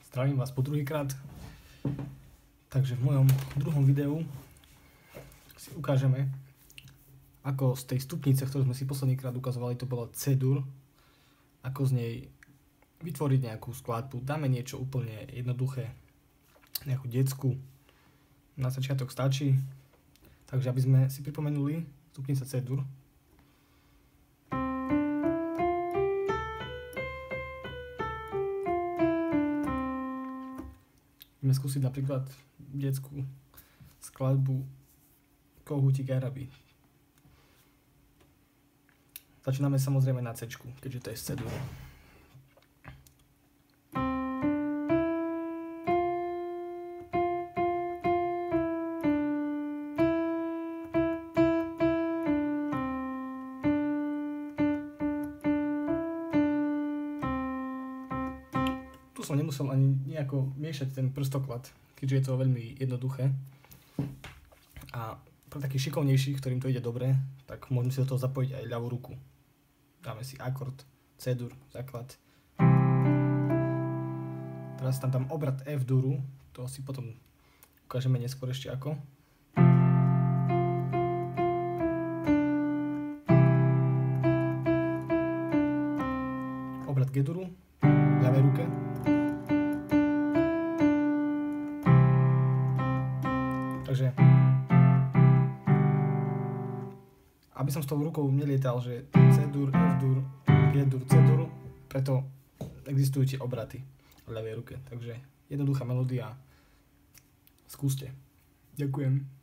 Zdravím vás po druhýkrát. Takže v mojom druhom videu si ukážeme, ako z tej stupnice, ktorú sme si poslednýkrát ukazovali, to bolo C-dur, ako z nej vytvoriť nejakú skladbu. Dáme niečo úplne jednoduché, nejakú detskú. Na začiatok stačí. Takže aby sme si pripomenuli stupnica C-dur. Ideme skúsiť napríklad detskú skladbu Kohútik Araby. Začíname samozrejme na C, keďže to je z C-dur. Tu som nemusel ani nejako miešať ten prstoklad, keďže je to veľmi jednoduché. A pre takých šikovnejších, ktorým to ide dobre, tak môžeme si do toho zapojiť aj ľavú ruku. Dáme si akord, C-dur, základ. Teraz tam obrat F-duru, to si potom ukážeme neskôr ešte ako. Obrat G-duru, v ľavej ruke. Takže aby som s tou rukou nelietal, že C-dur, F-dur, G-dur, C-dur, preto existujú tie obraty v ľavej ruke. Takže jednoduchá melódia. Skúste. Ďakujem.